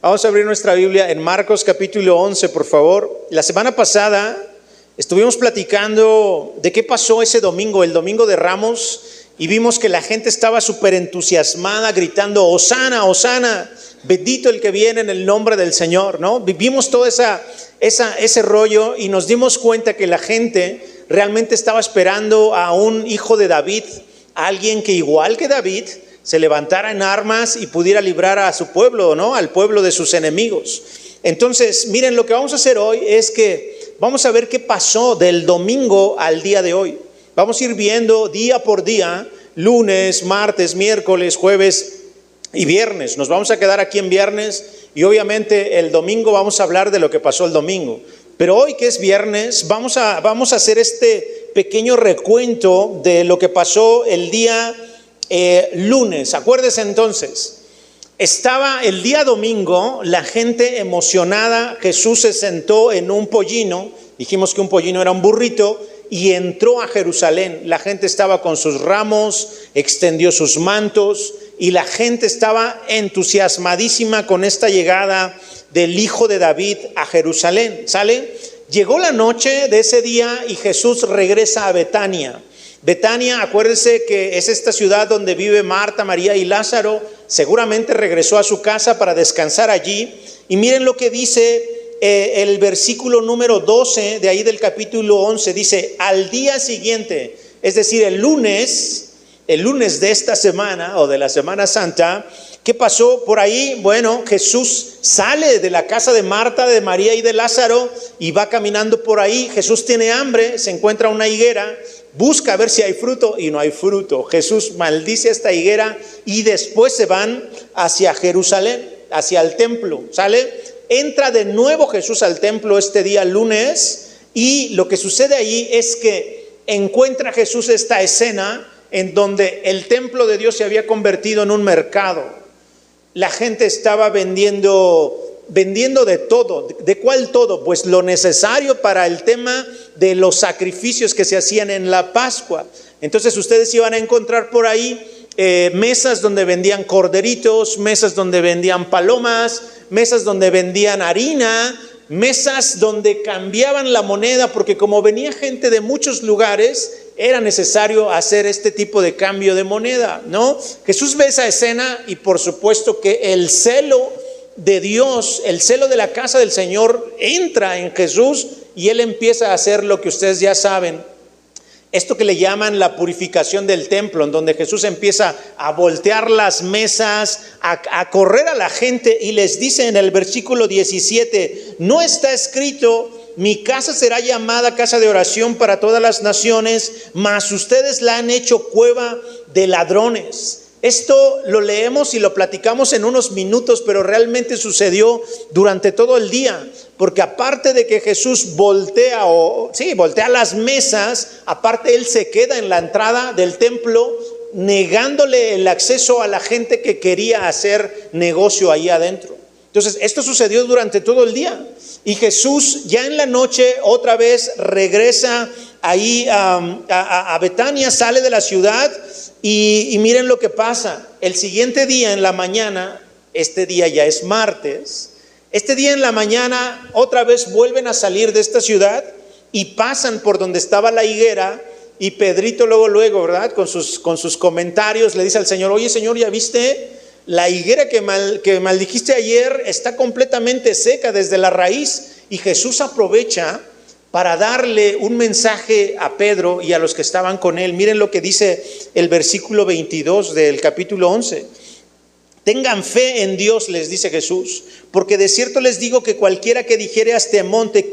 Vamos a abrir nuestra Biblia en Marcos capítulo 11, por favor. La semana pasada estuvimos platicando de qué pasó ese domingo, el domingo de Ramos, y vimos que la gente estaba súper entusiasmada, gritando, Hosana, Hosana, bendito el que viene en el nombre del Señor, ¿no? Vivimos todo ese rollo y nos dimos cuenta que la gente realmente estaba esperando a un hijo de David, a alguien que igual que David se levantara en armas y pudiera librar a su pueblo, ¿no? Al pueblo de sus enemigos. Entonces, miren, lo que vamos a hacer hoy es que vamos a ver qué pasó del domingo al día de hoy. Vamos a ir viendo día por día, lunes, martes, miércoles, jueves y viernes. Nos vamos a quedar aquí en viernes y obviamente el domingo vamos a hablar de lo que pasó el domingo. Pero hoy, que es viernes, vamos a hacer este pequeño recuento de lo que pasó el día lunes. Acuérdese entonces, estaba el día domingo, la gente emocionada. Jesús se sentó en un pollino, dijimos que un pollino era un burrito, y entró a Jerusalén. La gente estaba con sus ramos, extendió sus mantos, y la gente estaba entusiasmadísima con esta llegada del Hijo de David a Jerusalén. ¿Sale? Llegó la noche de ese día y Jesús regresa a Betania. Betania, acuérdense que es esta ciudad donde vive Marta, María y Lázaro. Seguramente regresó a su casa para descansar allí. Y miren lo que dice el versículo número 12 de ahí del capítulo 11. Dice, al día siguiente, es decir, el lunes de esta semana o de la Semana Santa, ¿qué pasó por ahí? Bueno, Jesús sale de la casa de Marta, de María y de Lázaro y va caminando por ahí. Jesús tiene hambre, se encuentra una higuera, busca a ver si hay fruto y no hay fruto. Jesús maldice esta higuera y después se van hacia Jerusalén, hacia el templo. ¿Sale? Entra de nuevo Jesús al templo este día lunes y lo que sucede ahí es que encuentra Jesús esta escena en donde el templo de Dios se había convertido en un mercado. La gente estaba vendiendo de todo. ¿De cuál todo? Pues lo necesario para el tema de los sacrificios que se hacían en la Pascua. Entonces ustedes iban a encontrar por ahí mesas donde vendían corderitos, mesas donde vendían palomas, mesas donde vendían harina, mesas donde cambiaban la moneda, porque como venía gente de muchos lugares, era necesario hacer este tipo de cambio de moneda, ¿no? Jesús ve esa escena y por supuesto que el celo de Dios, el celo de la casa del Señor entra en Jesús y Él empieza a hacer lo que ustedes ya saben. Esto que le llaman la purificación del templo, en donde Jesús empieza a voltear las mesas, a correr a la gente y les dice en el versículo 17, no está escrito, mi casa será llamada casa de oración para todas las naciones, mas ustedes la han hecho cueva de ladrones. Esto lo leemos y lo platicamos en unos minutos, pero realmente sucedió durante todo el día, porque aparte de que Jesús voltea las mesas, aparte Él se queda en la entrada del templo negándole el acceso a la gente que quería hacer negocio ahí adentro. Entonces esto sucedió durante todo el día y Jesús ya en la noche otra vez regresa ahí a Betania, sale de la ciudad. Y miren lo que pasa, el siguiente día en la mañana, este día ya es martes, este día en la mañana otra vez vuelven a salir de esta ciudad y pasan por donde estaba la higuera y Pedrito luego, ¿verdad? Con sus comentarios le dice al Señor, oye Señor, ¿ya viste? La higuera que maldijiste ayer está completamente seca desde la raíz. Y Jesús aprovecha para darle un mensaje a Pedro y a los que estaban con él. Miren lo que dice el versículo 22 del capítulo 11. Tengan fe en Dios, les dice Jesús, porque de cierto les digo que cualquiera que dijere a este monte,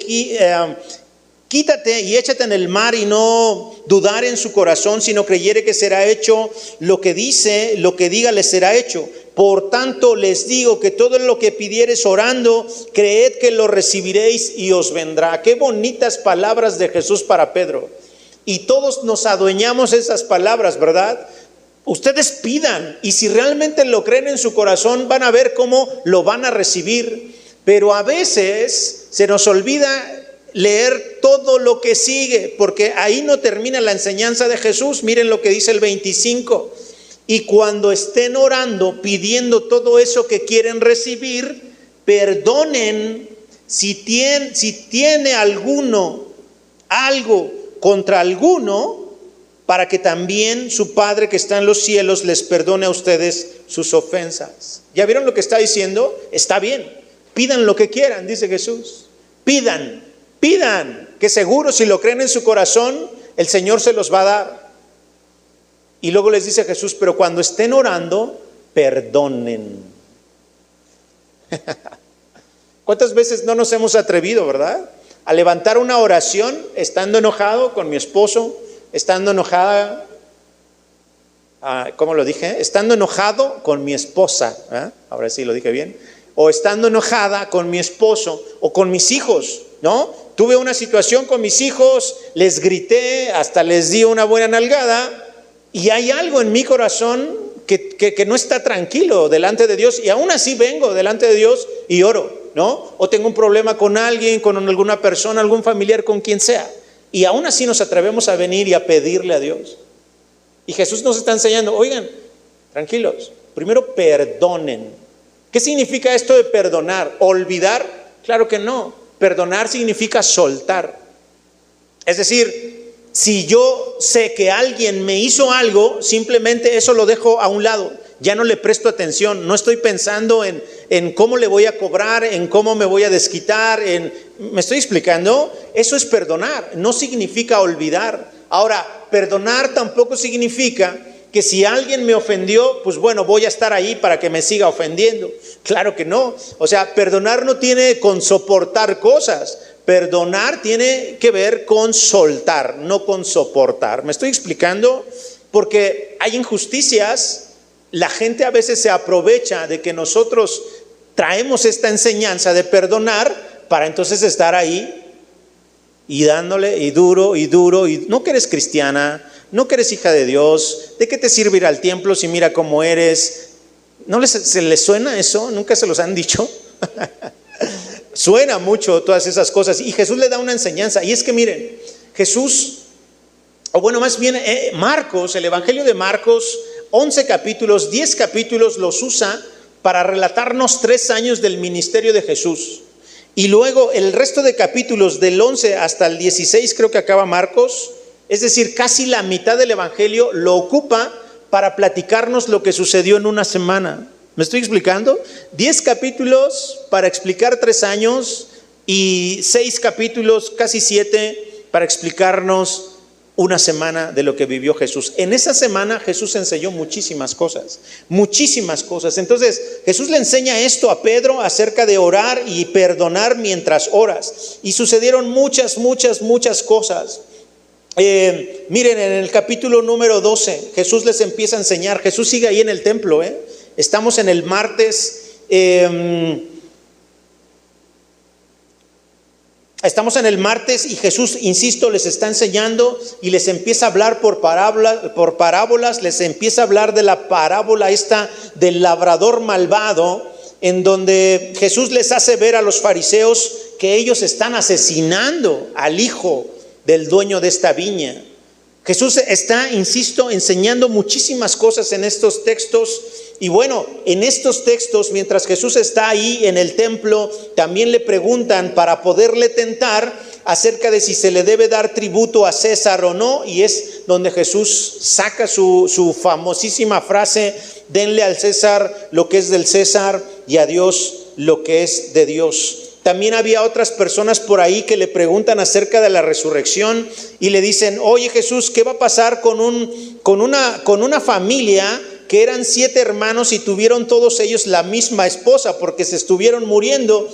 quítate y échate en el mar, y no dudar en su corazón, sino creyere que será hecho lo que diga les será hecho. Por tanto les digo que todo lo que pidiereis orando, creed que lo recibiréis y os vendrá. Qué bonitas palabras de Jesús para Pedro. Y todos nos adueñamos esas palabras, ¿verdad? Ustedes pidan y si realmente lo creen en su corazón van a ver cómo lo van a recibir. Pero a veces se nos olvida leer todo lo que sigue, porque ahí no termina la enseñanza de Jesús. Miren lo que dice el 25. Y cuando estén orando, pidiendo todo eso que quieren recibir, perdonen si tiene alguno algo contra alguno, para que también su Padre que está en los cielos les perdone a ustedes sus ofensas. ¿Ya vieron lo que está diciendo? Está bien, pidan lo que quieran, dice Jesús. Pidan, que seguro si lo creen en su corazón, el Señor se los va a dar. Y luego les dice Jesús, pero cuando estén orando, perdonen. ¿Cuántas veces no nos hemos atrevido, verdad? A levantar una oración estando enojado con mi esposo, estando enojada, ¿cómo lo dije? Estando enojado con mi esposa, ¿eh? Ahora sí lo dije bien. O estando enojada con mi esposo o con mis hijos, ¿no? Tuve una situación con mis hijos, les grité, hasta les di una buena nalgada, y hay algo en mi corazón que no está tranquilo delante de Dios, y aún así vengo delante de Dios y oro, ¿no? O tengo un problema con alguien, con alguna persona, algún familiar, con quien sea, y aún así nos atrevemos a venir y a pedirle a Dios. Y Jesús nos está enseñando, oigan, tranquilos, primero perdonen. ¿Qué significa esto de perdonar? ¿Olvidar? Claro que no. Perdonar significa soltar. Es decir, si yo sé que alguien me hizo algo, simplemente eso lo dejo a un lado. Ya no le presto atención. No estoy pensando en cómo le voy a cobrar, en cómo me voy a desquitar. ¿Me estoy explicando? Eso es perdonar. No significa olvidar. Ahora, perdonar tampoco significa que si alguien me ofendió, pues bueno, voy a estar ahí para que me siga ofendiendo. Claro que no. O sea, perdonar no tiene con soportar cosas. Perdonar tiene que ver con soltar, no con soportar. ¿Me estoy explicando? Porque hay injusticias. La gente a veces se aprovecha de que nosotros traemos esta enseñanza de perdonar para entonces estar ahí y dándole y duro y duro. Y no que eres cristiana, no que eres hija de Dios, ¿de qué te sirve ir al templo si mira cómo eres? ¿No se les suena eso? ¿Nunca se los han dicho? Suena mucho todas esas cosas. Y Jesús le da una enseñanza. Y es que miren, Jesús, o bueno, más bien Marcos, el Evangelio de Marcos, 11 capítulos, 10 capítulos los usa para relatarnos 3 años del ministerio de Jesús. Y luego el resto de capítulos del 11 hasta el 16 creo que acaba Marcos. Es decir, casi la mitad del Evangelio lo ocupa para platicarnos lo que sucedió en una semana. ¿Me estoy explicando? 10 capítulos para explicar 3 años y 6 capítulos, casi 7, para explicarnos una semana de lo que vivió Jesús. En esa semana Jesús enseñó muchísimas cosas, muchísimas cosas. Entonces Jesús le enseña esto a Pedro acerca de orar y perdonar mientras oras. Y sucedieron muchas cosas. Miren, en el capítulo número 12 Jesús les empieza a enseñar. Jesús sigue ahí en el templo, Estamos en el martes. Estamos en el martes y Jesús, insisto, les está enseñando y les empieza a hablar por parábolas, les empieza a hablar de la parábola esta del labrador malvado, en donde Jesús les hace ver a los fariseos que ellos están asesinando al hijo del dueño de esta viña. Jesús está, insisto, enseñando muchísimas cosas en estos textos. Y bueno, en estos textos, mientras Jesús está ahí en el templo, también le preguntan para poderle tentar acerca de si se le debe dar tributo a César o no. Y es donde Jesús saca su famosísima frase: denle al César lo que es del César y a Dios lo que es de Dios. También había otras personas por ahí que le preguntan acerca de la resurrección y le dicen: oye Jesús, ¿qué va a pasar con una familia que eran 7 hermanos y tuvieron todos ellos la misma esposa porque se estuvieron muriendo?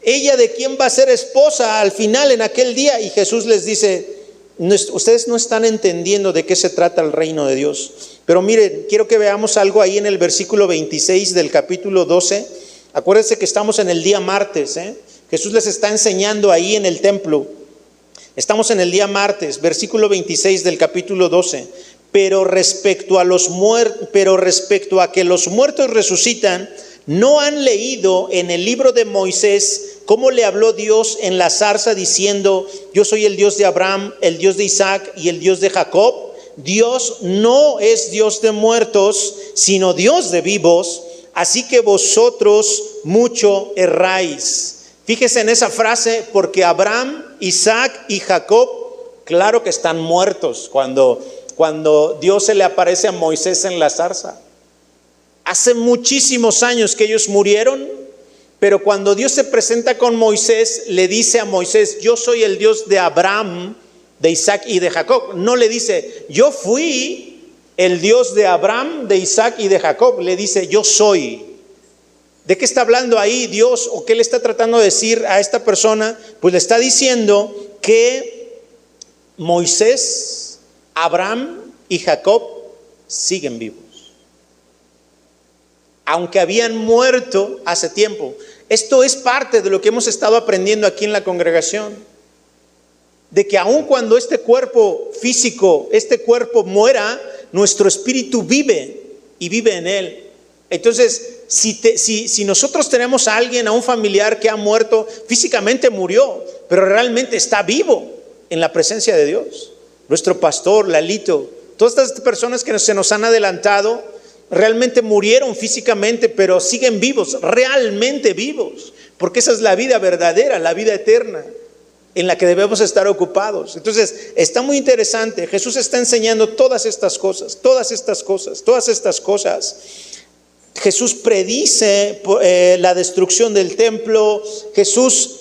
¿Ella de quién va a ser esposa al final en aquel día? Y Jesús les dice: ustedes no están entendiendo de qué se trata el reino de Dios. Pero miren, quiero que veamos algo ahí en el versículo 26 del capítulo 12. Acuérdense que estamos en el día martes, Jesús les está enseñando ahí en el templo. Estamos en el día martes, versículo 26 del capítulo 12. Pero respecto a que los muertos resucitan, ¿no han leído en el libro de Moisés cómo le habló Dios en la zarza diciendo: yo soy el Dios de Abraham, el Dios de Isaac y el Dios de Jacob? Dios no es Dios de muertos, sino Dios de vivos. así que vosotros mucho erráis. Fíjese en esa frase, porque Abraham, Isaac y Jacob, claro que están muertos cuando Dios se le aparece a Moisés en la zarza. Hace muchísimos años que ellos murieron, pero cuando Dios se presenta con Moisés, le dice a Moisés: yo soy el Dios de Abraham, de Isaac y de Jacob. No le dice: yo fui el Dios de Abraham, de Isaac y de Jacob. Le dice: yo soy. ¿De qué está hablando ahí Dios? ¿O qué le está tratando de decir a esta persona? Pues le está diciendo que Moisés, Abraham y Jacob siguen vivos, aunque habían muerto hace tiempo. Esto es parte de lo que hemos estado aprendiendo aquí en la congregación, de que aun cuando este cuerpo físico, este cuerpo muera, nuestro espíritu vive y vive en él. Entonces, si nosotros tenemos a alguien, a un familiar que ha muerto, físicamente murió, pero realmente está vivo en la presencia de Dios. Nuestro pastor, Lalito, todas estas personas que se nos han adelantado, realmente murieron físicamente, pero siguen vivos, realmente vivos, porque esa es la vida verdadera, la vida eterna, en la que debemos estar ocupados. Entonces, está muy interesante. Jesús está enseñando todas estas cosas. Jesús predice la destrucción del templo. Jesús,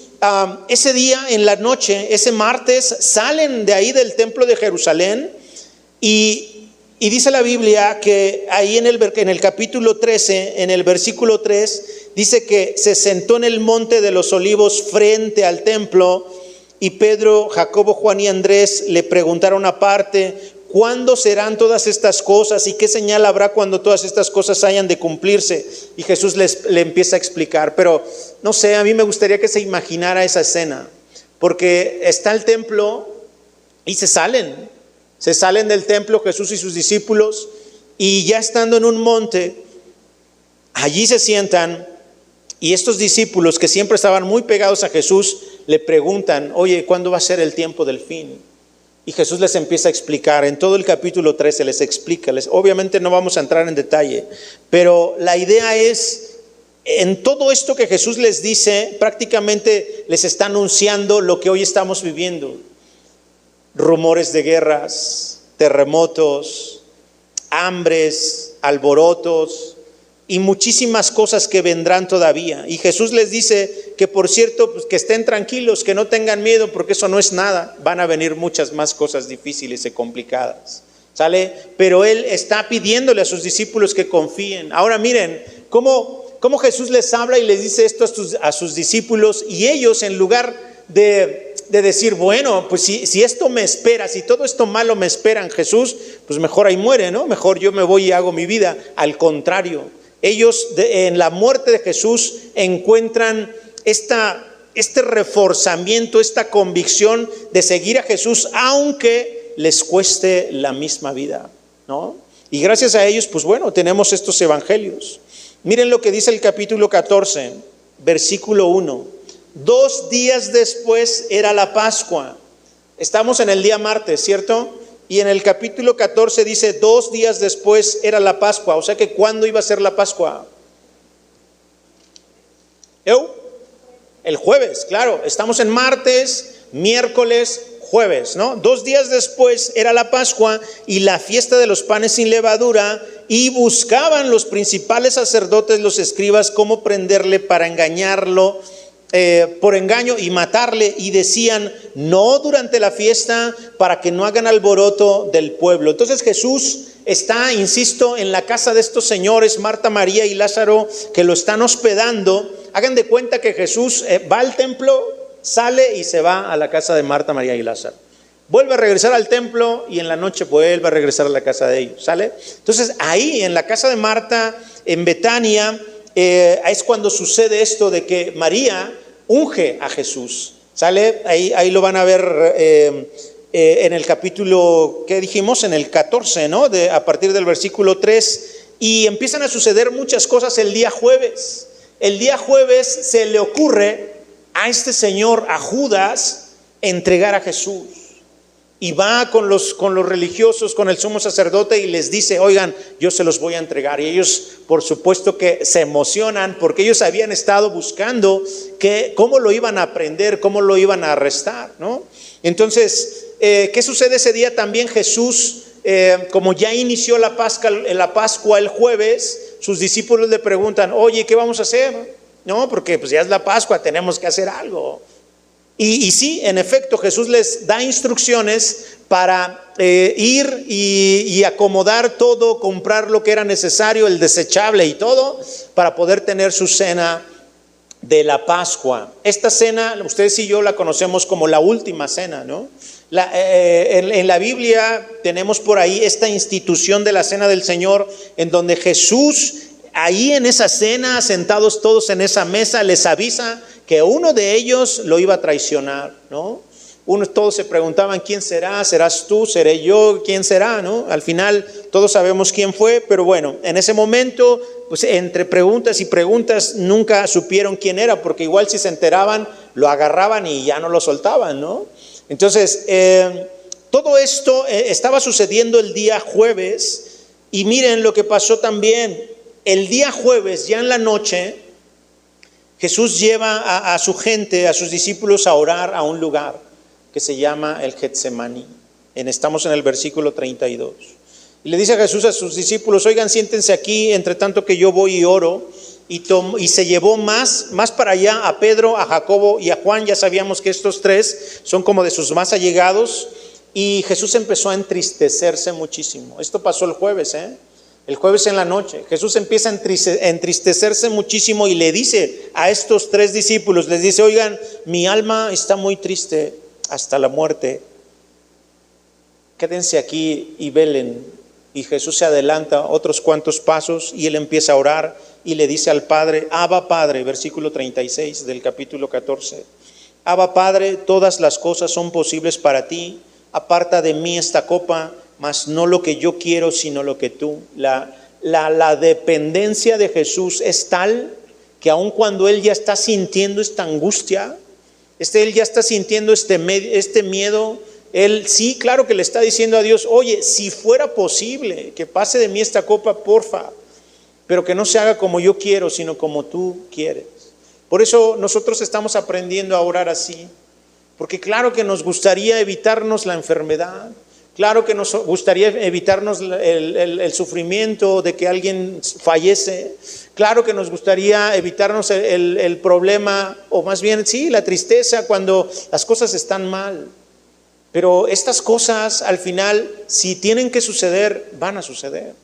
ese día en la noche, ese martes, salen de ahí del templo de Jerusalén y dice la Biblia que ahí en el capítulo 13, en el versículo 3, dice que se sentó en el monte de los olivos frente al templo, y Pedro, Jacobo, Juan y Andrés le preguntaron aparte: ¿cuándo serán todas estas cosas? ¿Y qué señal habrá cuando todas estas cosas hayan de cumplirse? Y Jesús le empieza a explicar. Pero no sé, a mí me gustaría que se imaginara esa escena, porque está el templo y se salen del templo Jesús y sus discípulos, y ya estando en un monte, allí se sientan, y estos discípulos que siempre estaban muy pegados a Jesús le preguntan: oye, ¿cuándo va a ser el tiempo del fin? Y Jesús les empieza a explicar. En todo el capítulo 13 les explica. Obviamente no vamos a entrar en detalle, pero la idea es, en todo esto que Jesús les dice, prácticamente les está anunciando lo que hoy estamos viviendo: rumores de guerras, terremotos, hambres, alborotos y muchísimas cosas que vendrán todavía. Y Jesús les dice que, por cierto, pues que estén tranquilos, que no tengan miedo, porque eso no es nada. Van a venir muchas más cosas difíciles y complicadas, ¿sale? Pero Él está pidiéndole a sus discípulos que confíen. Ahora miren cómo Jesús les habla y les dice esto a sus discípulos, y ellos, en lugar de decir: bueno, pues si esto me espera, si todo esto malo me espera en Jesús, pues mejor ahí muere, ¿no? Mejor yo me voy y hago mi vida. Al contrario, ellos en la muerte de Jesús encuentran este reforzamiento, esta convicción de seguir a Jesús, aunque les cueste la misma vida, ¿no? Y gracias a ellos, pues bueno, tenemos estos evangelios. Miren lo que dice el capítulo 14, versículo 1. 2 días después era la Pascua. Estamos en el día martes, ¿cierto? Y en el capítulo 14 dice: 2 días después era la Pascua. O sea que ¿cuándo iba a ser la Pascua? El jueves, claro. Estamos en martes, miércoles, jueves, ¿no? 2 días después era la Pascua y la fiesta de los panes sin levadura, y buscaban los principales sacerdotes, los escribas, cómo prenderle para engañarlo, por engaño, y matarle, y decían: no durante la fiesta, para que no hagan alboroto del pueblo. Entonces Jesús está, insisto, en la casa de estos señores, Marta, María y Lázaro, que lo están hospedando. Hagan de cuenta que Jesús va al templo, sale y se va a la casa de Marta, María y Lázaro. Vuelve a regresar al templo y en la noche vuelve a regresar a la casa de ellos, ¿sale? Entonces ahí en la casa de Marta, en Betania, es cuando sucede esto de que María unge a Jesús, ¿sale? Ahí lo van a ver en el capítulo, ¿qué dijimos? En el 14, ¿no? A partir del versículo 3. Y empiezan a suceder muchas cosas el día jueves. El día jueves se le ocurre a este señor, a Judas, entregar a Jesús. y va con los religiosos, con el sumo sacerdote y les dice, oigan, yo se los voy a entregar. Y ellos, por supuesto que se emocionan porque ellos habían estado buscando cómo lo iban a aprender, cómo lo iban a arrestar, ¿no? Entonces, ¿qué sucede ese día? También Jesús, como ya inició la Pascua el jueves, sus discípulos le preguntan, oye, ¿qué vamos a hacer? No, porque pues ya es la Pascua, tenemos que hacer algo. Y sí, en efecto, Jesús les da instrucciones para ir y acomodar todo, comprar lo que era necesario, el desechable y todo, para poder tener su cena de la Pascua. Esta cena, ustedes y yo la conocemos como la última cena, ¿no? En la Biblia tenemos por ahí esta institución de la cena del Señor, en donde Jesús, ahí en esa cena, sentados todos en esa mesa, les avisa que uno de ellos lo iba a traicionar, ¿no? Todos se preguntaban, ¿quién será? ¿Serás tú? ¿Seré yo? ¿Quién será? ¿No? Al final todos sabemos quién fue, pero bueno, en ese momento, pues entre preguntas y preguntas nunca supieron quién era, porque igual si se enteraban, lo agarraban y ya no lo soltaban, ¿no? Entonces, todo esto estaba sucediendo el día jueves, y miren lo que pasó también. El día jueves, ya en la noche, Jesús lleva a su gente, a sus discípulos, a orar a un lugar que se llama el Getsemaní. Estamos en el versículo 32. Y le dice a Jesús a sus discípulos, oigan, siéntense aquí, entre tanto que yo voy y oro. Y se llevó más para allá a Pedro, a Jacobo y a Juan. Ya sabíamos que estos tres son como de sus más allegados. Y Jesús empezó a entristecerse muchísimo. Esto pasó el jueves, El jueves en la noche. Jesús empieza a entristecerse muchísimo y le dice a estos tres discípulos, les dice, oigan, mi alma está muy triste hasta la muerte. Quédense aquí y velen. Y Jesús se adelanta otros cuantos pasos y él empieza a orar y le dice al Padre, Abba Padre, versículo 36 del capítulo 14. Abba Padre, todas las cosas son posibles para ti. Aparta de mí esta copa, mas no lo que yo quiero, sino lo que tú. La dependencia de Jesús es tal que aun cuando él ya está sintiendo esta angustia, él ya está sintiendo este miedo, él sí, claro que le está diciendo a Dios, oye, si fuera posible que pase de mí esta copa, porfa, pero que no se haga como yo quiero, sino como tú quieres. Por eso nosotros estamos aprendiendo a orar así, porque claro que nos gustaría evitarnos la enfermedad, claro que nos gustaría evitarnos el sufrimiento de que alguien fallece, claro que nos gustaría evitarnos el problema, o más bien, sí, la tristeza cuando las cosas están mal. Pero estas cosas al final, si tienen que suceder, van a suceder.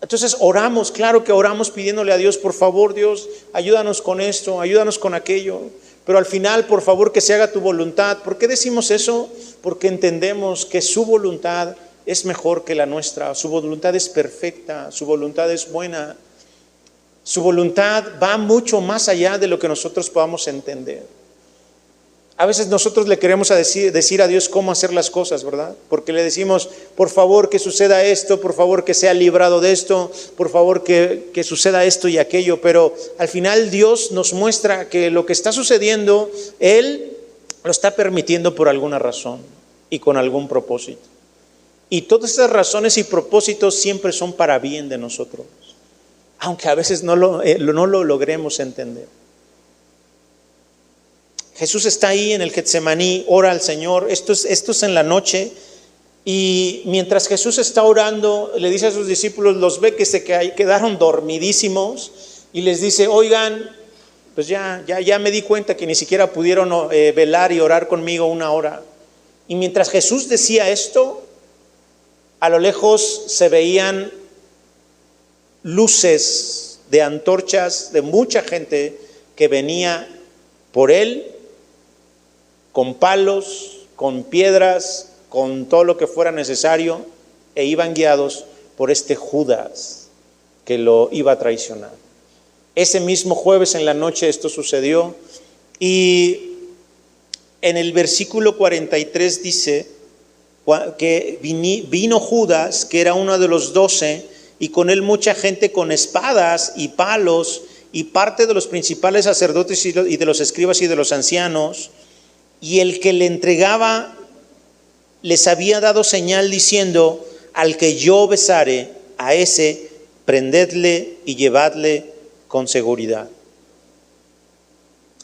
Entonces oramos, claro que oramos pidiéndole a Dios, por favor Dios, ayúdanos con esto, ayúdanos con aquello. Pero al final, por favor, que se haga tu voluntad. ¿Por qué decimos eso? Porque entendemos que su voluntad es mejor que la nuestra. Su voluntad es perfecta, su voluntad es buena. Su voluntad va mucho más allá de lo que nosotros podamos entender. A veces nosotros le queremos decir a Dios cómo hacer las cosas, ¿verdad? Porque le decimos, por favor que suceda esto, por favor que sea librado de esto, por favor que suceda esto y aquello. Pero al final Dios nos muestra que lo que está sucediendo, Él lo está permitiendo por alguna razón y con algún propósito. Y todas esas razones y propósitos siempre son para bien de nosotros, aunque a veces no lo logremos entender. Jesús está ahí en el Getsemaní, ora al Señor. Esto es en la noche. Y mientras Jesús está orando, le dice a sus discípulos, los ve que se quedaron dormidísimos. Y les dice, oigan, pues ya me di cuenta que ni siquiera pudieron velar y orar conmigo una hora. Y mientras Jesús decía esto, a lo lejos se veían luces de antorchas de mucha gente que venía por él, con palos, con piedras, con todo lo que fuera necesario, e iban guiados por este Judas que lo iba a traicionar. Ese mismo jueves en la noche esto sucedió, y en el versículo 43 dice que vino Judas, que era uno de los 12, y con él mucha gente con espadas y palos, y parte de los principales sacerdotes y de los escribas y de los ancianos. Y el que le entregaba les había dado señal diciendo: al que yo besare, a ese prendedle y llevadle con seguridad.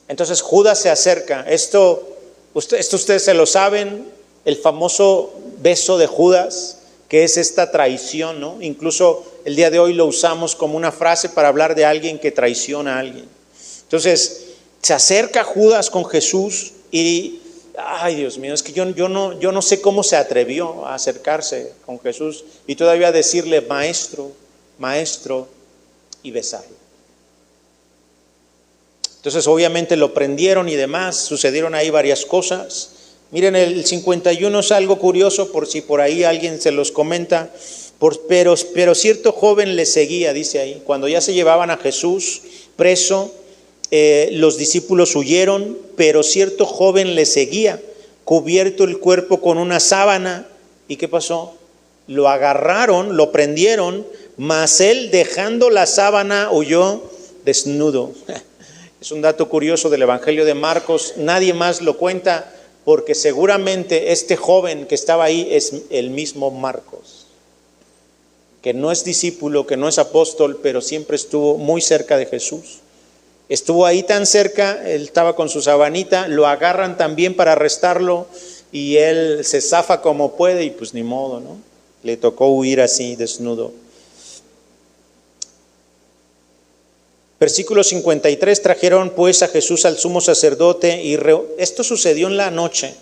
Entonces Judas se acerca. Esto ustedes se lo saben, el famoso beso de Judas, que es esta traición, ¿no? Incluso el día de hoy lo usamos como una frase para hablar de alguien que traiciona a alguien. Entonces se acerca Judas con Jesús y, ay Dios mío, es que yo no sé cómo se atrevió a acercarse con Jesús y todavía decirle maestro, maestro, y besarlo. Entonces obviamente lo prendieron y demás, sucedieron ahí varias cosas. Miren, el 51 es algo curioso, por si por ahí alguien se los comenta, pero cierto joven le seguía, dice ahí. Cuando ya se llevaban a Jesús preso, los discípulos huyeron, pero cierto joven le seguía, cubierto el cuerpo con una sábana. ¿Y qué pasó? Lo agarraron, lo prendieron, mas él, dejando la sábana, huyó desnudo. Es un dato curioso del Evangelio de Marcos, nadie más lo cuenta, porque seguramente este joven que estaba ahí es el mismo Marcos, que no es discípulo, que no es apóstol, pero siempre estuvo muy cerca de Jesús. Estuvo ahí tan cerca, él estaba con su sabanita, lo agarran también para arrestarlo y él se zafa como puede y pues ni modo, ¿no? Le tocó huir así, desnudo. Versículo 53, trajeron pues a Jesús al sumo sacerdote y esto sucedió en la noche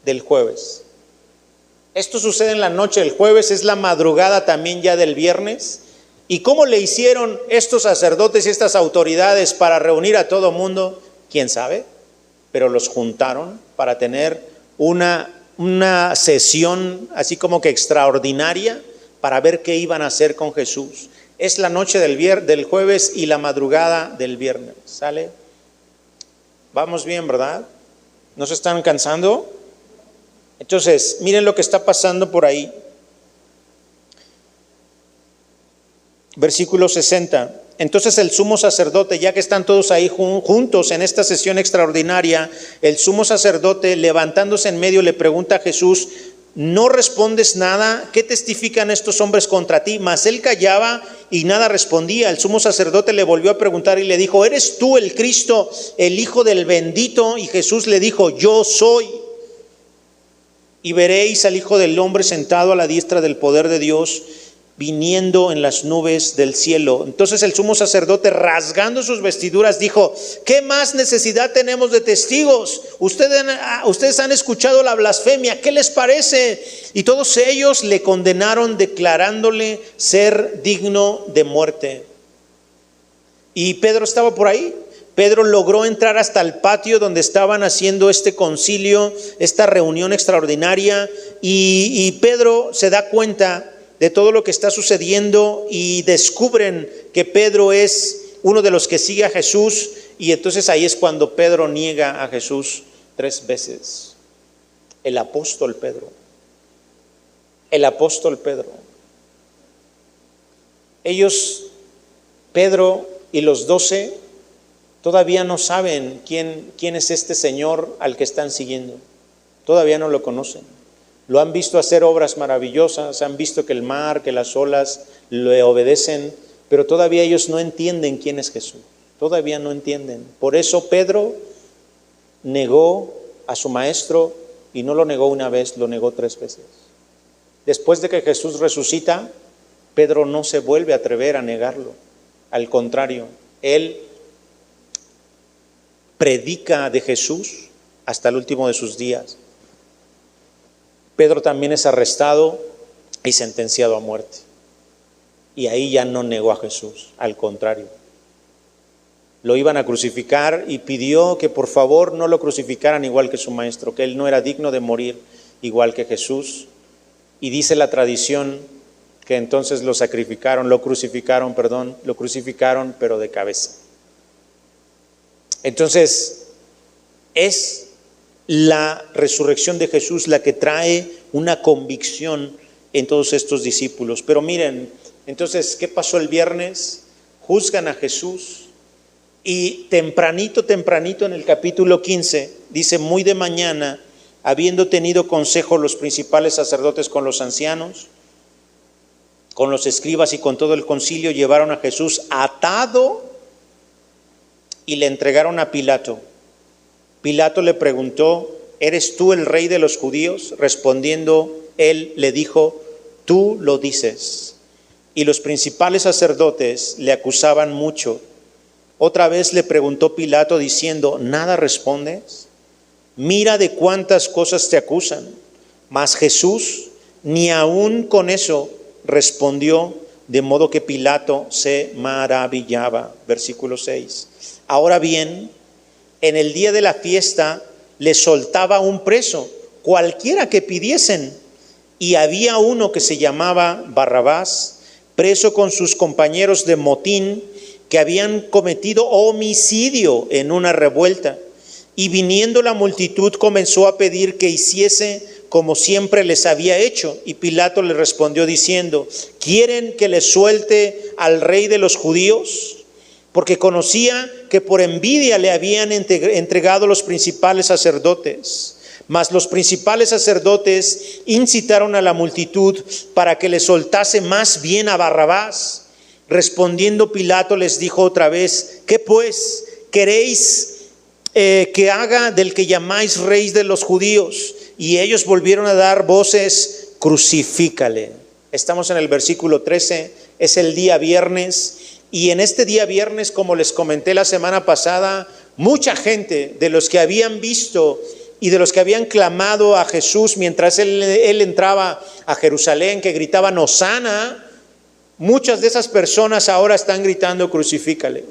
del jueves. Esto sucede en la noche del jueves, es la madrugada también ya del viernes. ¿Y cómo le hicieron estos sacerdotes y estas autoridades para reunir a todo mundo? ¿Quién sabe? Pero los juntaron para tener una sesión así como que extraordinaria para ver qué iban a hacer con Jesús. Es la noche del jueves y la madrugada del viernes. ¿Sale? Vamos bien, ¿verdad? ¿No se están cansando? Entonces, miren lo que está pasando por ahí. Versículo 60. Entonces el sumo sacerdote, ya que están todos ahí juntos en esta sesión extraordinaria, el sumo sacerdote, levantándose en medio, le pregunta a Jesús: ¿no respondes nada? ¿Qué testifican estos hombres contra ti? Mas él callaba y nada respondía. El sumo sacerdote le volvió a preguntar y le dijo: ¿eres tú el Cristo, el Hijo del Bendito? Y Jesús le dijo: yo soy. Y veréis al Hijo del Hombre sentado a la diestra del poder de Dios, viniendo en las nubes del cielo. Entonces el sumo sacerdote, rasgando sus vestiduras, dijo: ¿qué más necesidad tenemos de testigos? Ustedes han escuchado la blasfemia, ¿qué les parece? Y todos ellos le condenaron, declarándole ser digno de muerte. Y Pedro estaba por ahí. Pedro logró entrar hasta el patio donde estaban haciendo este concilio, esta reunión extraordinaria, y Pedro se da cuenta de todo lo que está sucediendo y descubren que Pedro es uno de los que sigue a Jesús, y entonces ahí es cuando Pedro niega a Jesús 3 veces. El apóstol Pedro. Ellos, Pedro y los 12, todavía no saben quién es este Señor al que están siguiendo. Todavía no lo conocen. Lo han visto hacer obras maravillosas, han visto que el mar, que las olas le obedecen, pero todavía ellos no entienden quién es Jesús. Todavía no entienden. Por eso Pedro negó a su maestro, y no lo negó una vez, lo negó 3 veces. Después de que Jesús resucita, Pedro no se vuelve a atrever a negarlo. Al contrario, él predica de Jesús hasta el último de sus días. Pedro también es arrestado y sentenciado a muerte. Y ahí ya no negó a Jesús, al contrario. Lo iban a crucificar y pidió que por favor no lo crucificaran igual que su maestro, que él no era digno de morir igual que Jesús. Y dice la tradición que entonces lo crucificaron, pero de cabeza. Entonces, es la resurrección de Jesús la que trae una convicción en todos estos discípulos. Pero miren, entonces, ¿qué pasó el viernes? Juzgan a Jesús y tempranito en el capítulo 15, dice: muy de mañana, habiendo tenido consejo los principales sacerdotes con los ancianos, con los escribas y con todo el concilio, llevaron a Jesús atado y le entregaron a Pilato. Pilato le preguntó: ¿eres tú el rey de los judíos? Respondiendo él le dijo: tú lo dices. Y los principales sacerdotes le acusaban mucho. Otra vez le preguntó Pilato diciendo: ¿nada respondes? Mira de cuántas cosas te acusan. Mas Jesús ni aun con eso respondió, de modo que Pilato se maravillaba. Versículo 6. Ahora bien, en el día de la fiesta le soltaba un preso, cualquiera que pidiesen. Y había uno que se llamaba Barrabás, preso con sus compañeros de motín, que habían cometido homicidio en una revuelta. Y viniendo la multitud comenzó a pedir que hiciese como siempre les había hecho. Y Pilato le respondió diciendo: ¿quieren que les suelte al rey de los judíos? Porque conocía que por envidia le habían entregado los principales sacerdotes. Mas los principales sacerdotes incitaron a la multitud para que le soltase más bien a Barrabás. Respondiendo Pilato les dijo otra vez: ¿qué pues queréis que haga del que llamáis rey de los judíos? Y ellos volvieron a dar voces: crucifícale. Estamos en el versículo 13, es el día viernes. Y en este día viernes, como les comenté la semana pasada, mucha gente de los que habían visto y de los que habían clamado a Jesús mientras él entraba a Jerusalén, que gritaban Hosana, muchas de esas personas ahora están gritando crucifícale.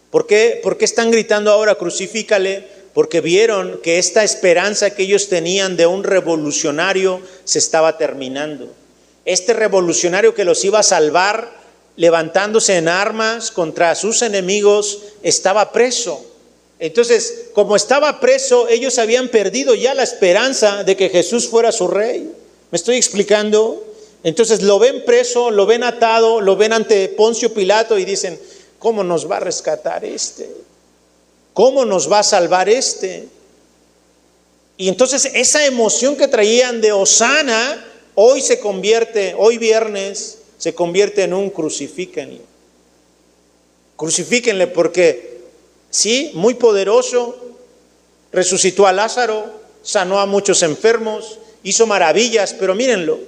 ¿Por qué están gritando ahora crucifícale? Porque vieron que esta esperanza que ellos tenían de un revolucionario se estaba terminando. Este revolucionario que los iba a salvar levantándose en armas contra sus enemigos estaba preso. Entonces, como estaba preso, ellos habían perdido ya la esperanza de que Jesús fuera su rey. ¿Me estoy explicando? Entonces lo ven preso, lo ven atado, lo ven ante Poncio Pilato y dicen: ¿cómo nos va a rescatar este? ¿Cómo nos va a salvar este? Y entonces esa emoción que traían de Hosana, hoy viernes, se convierte en un crucifíquenle. Crucifíquenle porque sí, muy poderoso, resucitó a Lázaro, sanó a muchos enfermos, hizo maravillas, pero mírenlo,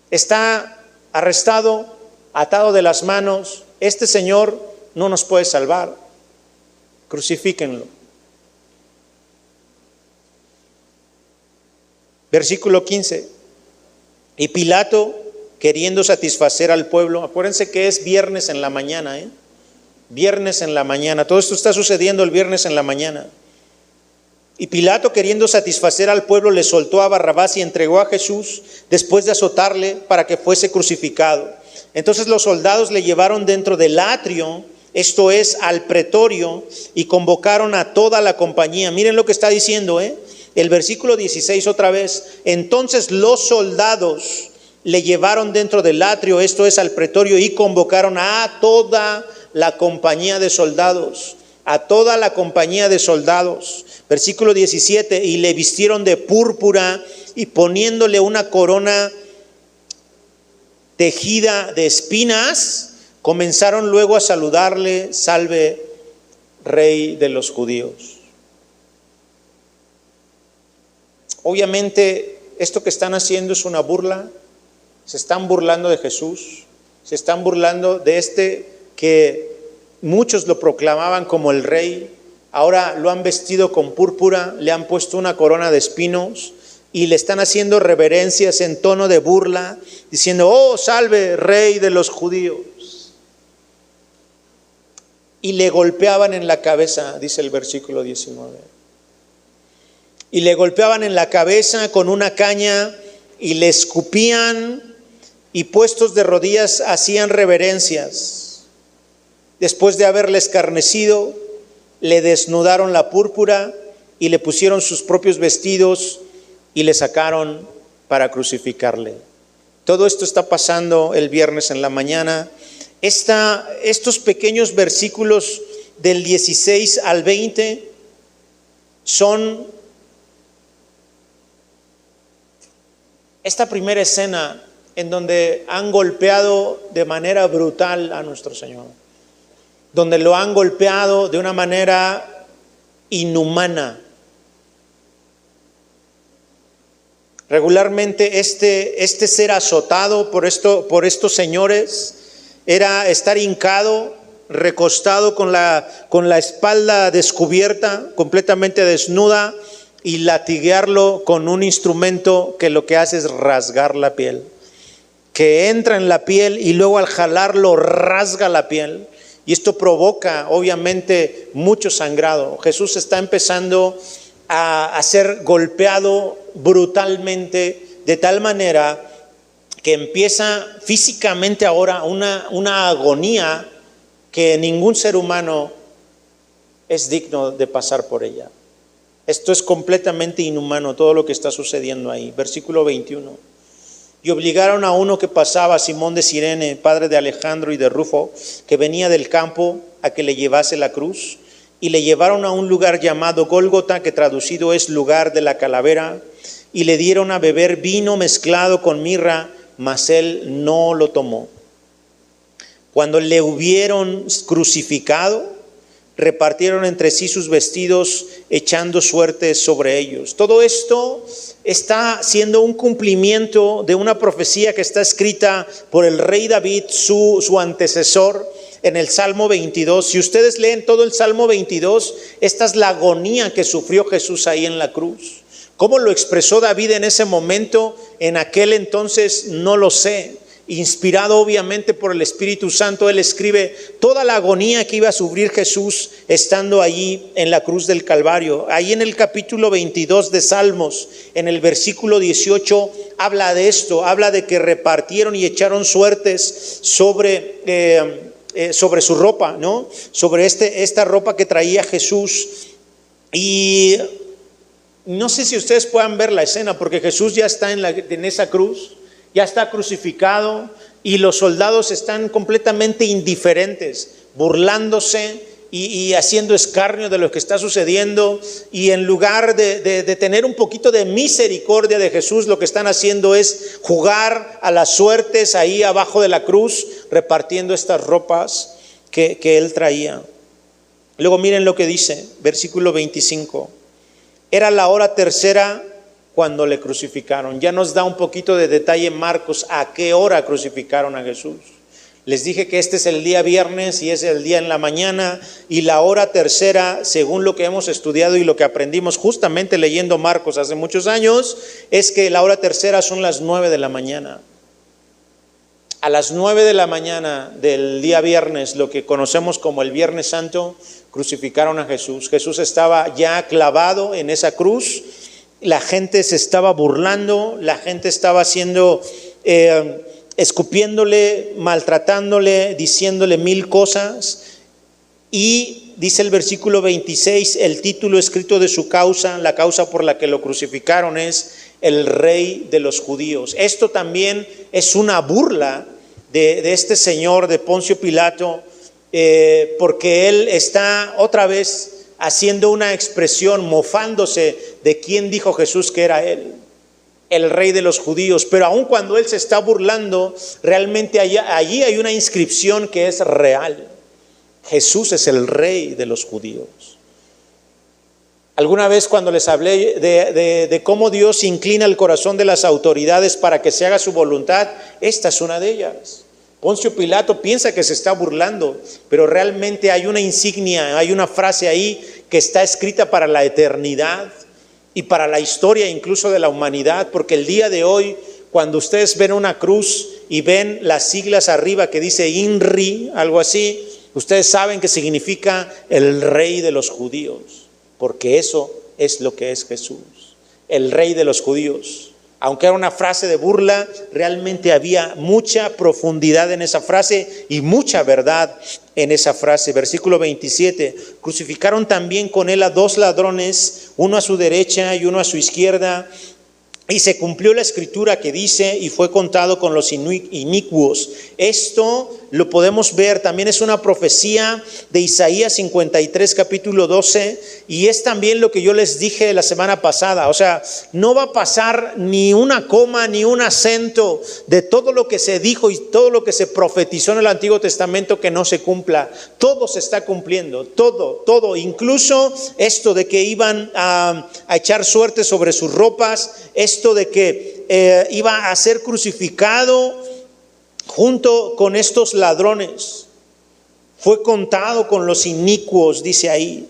está arrestado, atado de las manos. Este Señor no nos puede salvar. Crucifíquenlo. Versículo 15. Y Pilato, queriendo satisfacer al pueblo, acuérdense que es viernes en la mañana, viernes en la mañana, todo esto está sucediendo el viernes en la mañana. Y Pilato, queriendo satisfacer al pueblo, le soltó a Barrabás y entregó a Jesús después de azotarle para que fuese crucificado. Entonces los soldados le llevaron dentro del atrio, esto es, al pretorio, y convocaron a toda la compañía. Miren lo que está diciendo, el versículo 16 otra vez. Entonces los soldados le llevaron dentro del atrio, esto es, al pretorio, y convocaron a toda la compañía de soldados. A toda la compañía de soldados. Versículo 17, y le vistieron de púrpura y poniéndole una corona tejida de espinas, comenzaron luego a saludarle: salve, rey de los judíos. Obviamente esto que están haciendo es una burla. Se están burlando de Jesús, se están burlando de este que muchos lo proclamaban como el rey. Ahora lo han vestido con púrpura, le han puesto una corona de espinos y le están haciendo reverencias en tono de burla, diciendo: oh, salve, rey de los judíos. Y le golpeaban en la cabeza, dice el versículo 19. Y le golpeaban en la cabeza con una caña y le escupían, y puestos de rodillas hacían reverencias. Después de haberle escarnecido, le desnudaron la púrpura y le pusieron sus propios vestidos y le sacaron para crucificarle. Todo esto está pasando el viernes en la mañana. Estos pequeños versículos del 16 al 20 son esta primera escena en donde han golpeado de manera brutal a nuestro Señor, donde lo han golpeado de una manera inhumana. Regularmente este ser azotado por estos señores era estar hincado, recostado con la espalda descubierta, completamente desnuda, y latiguearlo con un instrumento que lo que hace es rasgar la piel, que entra en la piel y luego al jalarlo rasga la piel, y esto provoca obviamente mucho sangrado. Jesús está empezando a ser golpeado brutalmente, de tal manera que empieza físicamente ahora una agonía que ningún ser humano es digno de pasar por ella. Esto es completamente inhumano, todo lo que está sucediendo ahí. Versículo 21. Y obligaron a uno que pasaba, Simón de Cirene, padre de Alejandro y de Rufo, que venía del campo, a que le llevase la cruz. Y le llevaron a un lugar llamado Gólgota, que traducido es lugar de la calavera, y le dieron a beber vino mezclado con mirra, mas él no lo tomó. Cuando le hubieron crucificado, repartieron entre sí sus vestidos, echando suertes sobre ellos. Todo esto está siendo un cumplimiento de una profecía que está escrita por el rey David, su antecesor, en el Salmo 22. Si ustedes leen todo el Salmo 22, esta es la agonía que sufrió Jesús ahí en la cruz. ¿Cómo lo expresó David en ese momento? En aquel entonces no lo sé. Inspirado obviamente por el Espíritu Santo, él escribe toda la agonía que iba a sufrir Jesús estando allí en la cruz del Calvario. Ahí en el capítulo 22 de Salmos, en el versículo 18, habla de esto, habla de que repartieron y echaron suertes sobre su ropa, ¿no? Sobre esta ropa que traía Jesús. Y no sé si ustedes puedan ver la escena, porque Jesús ya está en esa cruz, ya está crucificado, y los soldados están completamente indiferentes, burlándose y haciendo escarnio de lo que está sucediendo, y en lugar de tener un poquito de misericordia de Jesús, lo que están haciendo es jugar a las suertes ahí abajo de la cruz, repartiendo estas ropas que él traía. Luego miren lo que dice, versículo 25. Era la hora tercera cuando le crucificaron. Ya nos da un poquito de detalle Marcos a qué hora crucificaron a Jesús. Les dije que este es el día viernes y es el día en la mañana, y la hora tercera, según lo que hemos estudiado y lo que aprendimos justamente leyendo Marcos hace muchos años, es que la hora tercera son las 9 de la mañana. A las 9 de la mañana del día viernes, lo que conocemos como el Viernes Santo, crucificaron a Jesús. Jesús estaba ya clavado en esa cruz. La gente se estaba burlando, la gente estaba escupiéndole, maltratándole, diciéndole mil cosas. Y dice el versículo 26, el título escrito de su causa, la causa por la que lo crucificaron, es el Rey de los Judíos. Esto también es una burla de este señor, de Poncio Pilato, porque él está otra vez haciendo una expresión, mofándose de quién dijo Jesús que era él, el Rey de los Judíos. Pero aun cuando él se está burlando, realmente allí hay una inscripción que es real. Jesús es el Rey de los Judíos. Alguna vez cuando les hablé de cómo Dios inclina el corazón de las autoridades para que se haga su voluntad, esta es una de ellas. Poncio Pilato piensa que se está burlando, pero realmente hay una insignia, hay una frase ahí que está escrita para la eternidad y para la historia incluso de la humanidad, porque el día de hoy, cuando ustedes ven una cruz y ven las siglas arriba que dice INRI, algo así, ustedes saben que significa el Rey de los Judíos, porque eso es lo que es Jesús, el Rey de los Judíos. Aunque era una frase de burla, realmente había mucha profundidad en esa frase y mucha verdad en esa frase. Versículo 27, crucificaron también con él a 2 ladrones, uno a su derecha y uno a su izquierda, y se cumplió la escritura que dice, y fue contado con los inicuos. Esto lo podemos ver, también es una profecía de Isaías 53, capítulo 12, y es también lo que yo les dije la semana pasada. O sea, no va a pasar ni una coma ni un acento de todo lo que se dijo y todo lo que se profetizó en el Antiguo Testamento que no se cumpla. Todo se está cumpliendo, todo, incluso esto de que iban a echar suerte sobre sus ropas, esto de que iba a ser crucificado junto con estos ladrones. Fue contado con los inicuos, dice ahí.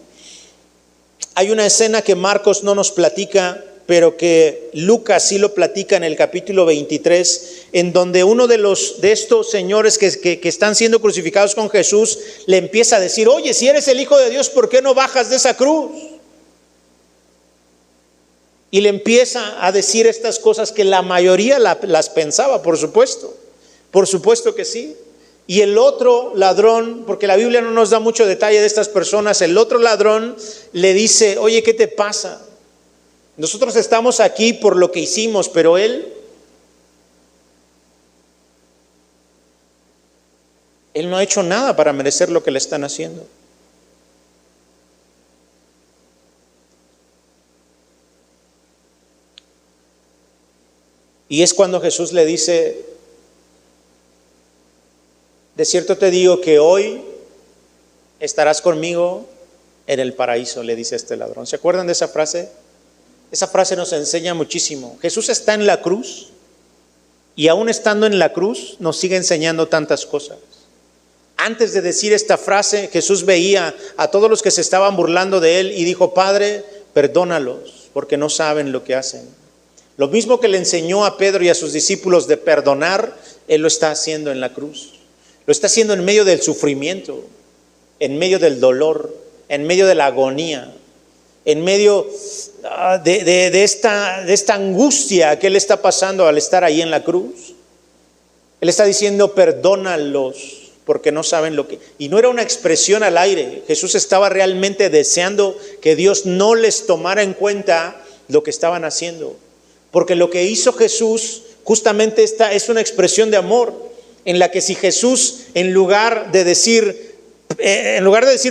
Hay una escena que Marcos no nos platica, pero que Lucas sí lo platica en el capítulo 23, en donde uno de estos señores que están siendo crucificados con Jesús le empieza a decir: oye, si eres el Hijo de Dios, ¿por qué no bajas de esa cruz? Y le empieza a decir estas cosas que la mayoría las pensaba, por supuesto que sí. Y el otro ladrón, porque la Biblia no nos da mucho detalle de estas personas, el otro ladrón le dice: oye, ¿qué te pasa? Nosotros estamos aquí por lo que hicimos, pero él no ha hecho nada para merecer lo que le están haciendo. Y es cuando Jesús le dice: de cierto te digo que hoy estarás conmigo en el paraíso, le dice a este ladrón. ¿Se acuerdan de esa frase? Esa frase nos enseña muchísimo. Jesús está en la cruz y aún estando en la cruz nos sigue enseñando tantas cosas. Antes de decir esta frase, Jesús veía a todos los que se estaban burlando de él y dijo: Padre, perdónalos porque no saben lo que hacen. Lo mismo que le enseñó a Pedro y a sus discípulos de perdonar, él lo está haciendo en la cruz. Lo está haciendo en medio del sufrimiento, en medio del dolor, en medio de la agonía, en medio de esta angustia que él está pasando al estar ahí en la cruz. Él está diciendo: perdónalos porque no saben lo que... Y no era una expresión al aire. Jesús estaba realmente deseando que Dios no les tomara en cuenta lo que estaban haciendo. Porque lo que hizo Jesús justamente esta es una expresión de amor, en la que si Jesús en lugar de decir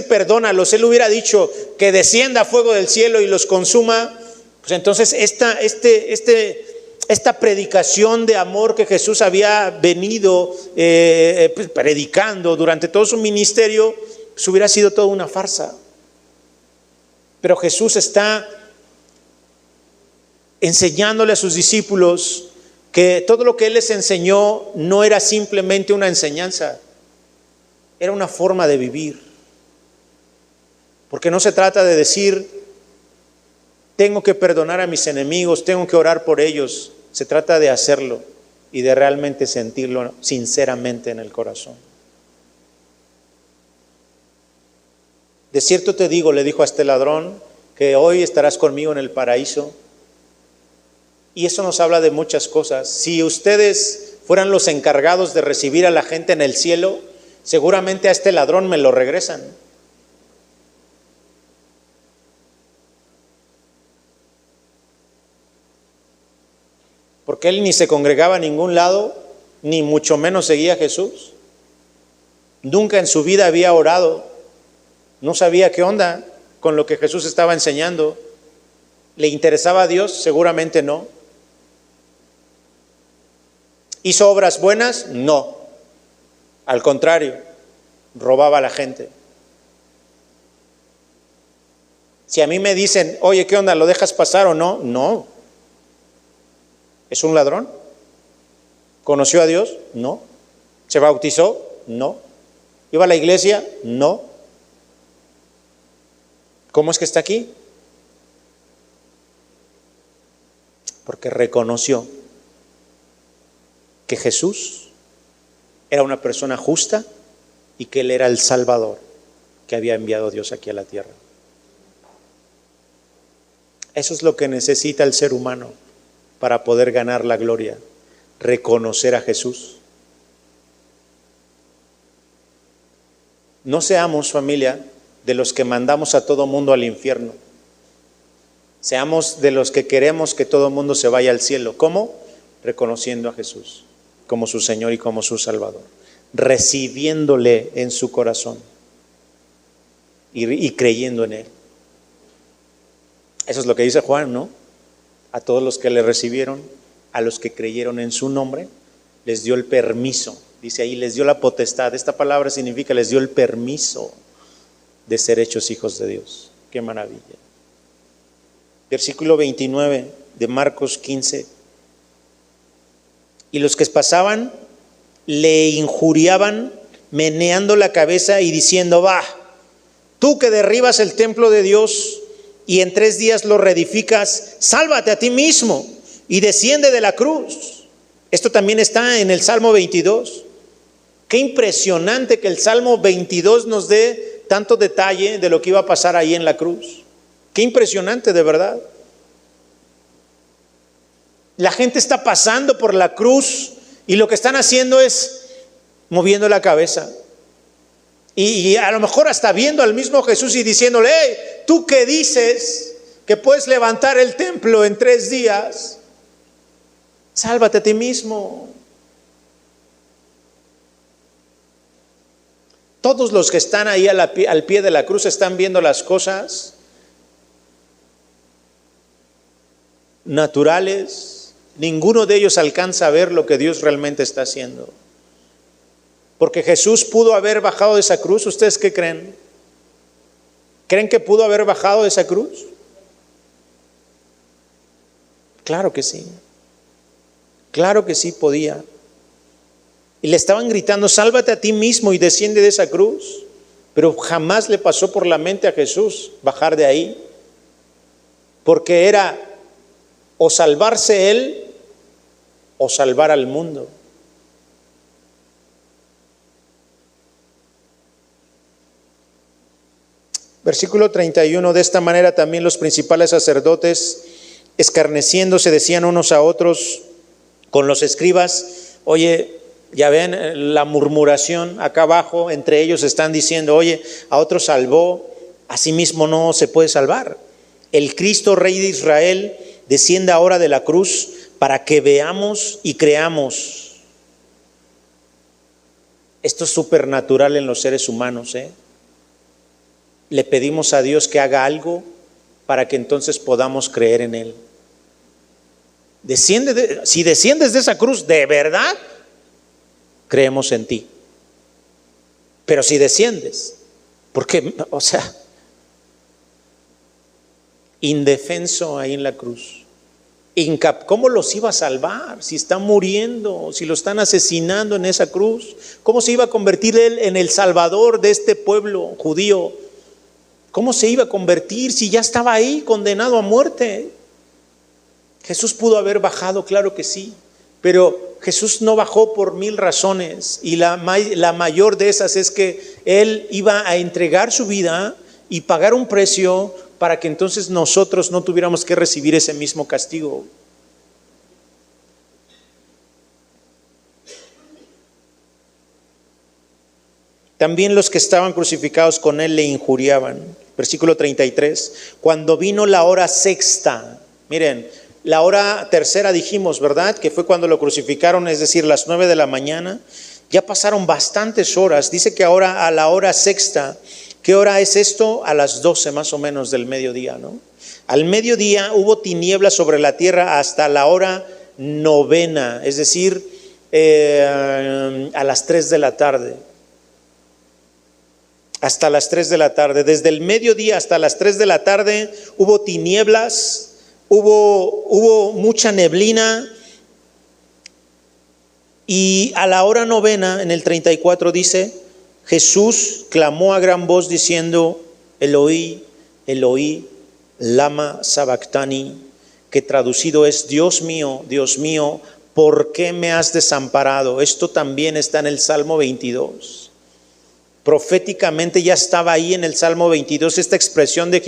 perdónalos, él hubiera dicho que descienda fuego del cielo y los consuma, pues entonces esta predicación de amor que Jesús había venido predicando durante todo su ministerio, pues hubiera sido toda una farsa. Pero Jesús está enseñándole a sus discípulos que todo lo que él les enseñó no era simplemente una enseñanza, era una forma de vivir. Porque no se trata de decir: tengo que perdonar a mis enemigos, tengo que orar por ellos. Se trata de hacerlo y de realmente sentirlo sinceramente en el corazón. De cierto te digo, le dijo a este ladrón, que hoy estarás conmigo en el paraíso. Y eso nos habla de muchas cosas. Si ustedes fueran los encargados de recibir a la gente en el cielo, seguramente a este ladrón me lo regresan. Porque él ni se congregaba a ningún lado, ni mucho menos seguía a Jesús. Nunca en su vida había orado. No sabía qué onda con lo que Jesús estaba enseñando. ¿Le interesaba a Dios? Seguramente no. ¿Hizo obras buenas? No. Al contrario, robaba a la gente. Si a mí me dicen: oye, ¿qué onda? ¿Lo dejas pasar o no? No. ¿Es un ladrón? ¿Conoció a Dios? No. ¿Se bautizó? No. ¿Iba a la iglesia? No. ¿Cómo es que está aquí? Porque reconoció que Jesús era una persona justa y que Él era el Salvador que había enviado Dios aquí a la tierra. Eso es lo que necesita el ser humano para poder ganar la gloria: reconocer a Jesús. No seamos, familia, de los que mandamos a todo mundo al infierno. Seamos de los que queremos que todo mundo se vaya al cielo. ¿Cómo? Reconociendo a Jesús como su Señor y como su Salvador. recibiéndole en su corazón y creyendo en Él. Eso es lo que dice Juan, ¿no? A todos los que le recibieron, a los que creyeron en su nombre, les dio el permiso. Dice ahí, les dio la potestad. Esta palabra significa les dio el permiso de ser hechos hijos de Dios. ¡Qué maravilla! Versículo 29 de Marcos 15. Y los que pasaban le injuriaban, meneando la cabeza y diciendo: va, tú que derribas el templo de Dios y en 3 días lo reedificas, sálvate a ti mismo y desciende de la cruz. Esto también está en el Salmo 22. Qué impresionante que el Salmo 22 nos dé tanto detalle de lo que iba a pasar ahí en la cruz. Qué impresionante, de verdad. La gente está pasando por la cruz y lo que están haciendo es moviendo la cabeza. Y a lo mejor hasta viendo al mismo Jesús y diciéndole: hey, ¿tú qué dices que puedes levantar el templo en 3 días? Sálvate a ti mismo. Todos los que están ahí al pie de la cruz están viendo las cosas naturales. Ninguno de ellos alcanza a ver lo que Dios realmente está haciendo. Porque Jesús pudo haber bajado de esa cruz. ¿Ustedes qué creen? ¿Creen que pudo haber bajado de esa cruz? Claro que sí. Claro que sí podía. Y le estaban gritando: sálvate a ti mismo y desciende de esa cruz. Pero jamás le pasó por la mente a Jesús bajar de ahí. Porque era o salvarse él o salvar al mundo. Versículo 31, de esta manera también los principales sacerdotes, escarneciéndose, decían unos a otros con los escribas: oye, ya ven la murmuración acá abajo, entre ellos están diciendo: oye, a otro salvó, a sí mismo no se puede salvar. El Cristo, Rey de Israel, desciende ahora de la cruz para que veamos y creamos. Esto es supernatural en los seres humanos, ¿eh? Le pedimos a Dios que haga algo para que entonces podamos creer en Él. Si desciendes de esa cruz, de verdad, creemos en ti. Pero si desciendes, porque, indefenso ahí en la cruz, ¿cómo los iba a salvar? Si está muriendo, si lo están asesinando en esa cruz, ¿cómo se iba a convertir él en el salvador de este pueblo judío? ¿Cómo se iba a convertir si ya estaba ahí condenado a muerte? Jesús pudo haber bajado, claro que sí, pero Jesús no bajó por 1000 razones, y la mayor de esas es que Él iba a entregar su vida y pagar un precio para que entonces nosotros no tuviéramos que recibir ese mismo castigo. También los que estaban crucificados con Él le injuriaban. Versículo 33, cuando vino la hora sexta, miren, la hora tercera dijimos, ¿verdad? Que fue cuando lo crucificaron, es decir, las 9 de la mañana. Ya pasaron bastantes horas. Dice que ahora a la hora sexta. ¿Qué hora es esto? A las 12 más o menos del mediodía, ¿no? Al mediodía hubo tinieblas sobre la tierra hasta la hora 9, es decir, a las 3 de la tarde. Hasta las 3 de la tarde. Desde el mediodía hasta las 3 de la tarde hubo tinieblas. Hubo mucha neblina, y a la hora 9, en el 34 dice: Jesús clamó a gran voz diciendo: Eloi, Eloi, lama sabactani, que traducido es: Dios mío, ¿por qué me has desamparado? Esto también está en el Salmo 22. Proféticamente ya estaba ahí en el Salmo 22 esta expresión de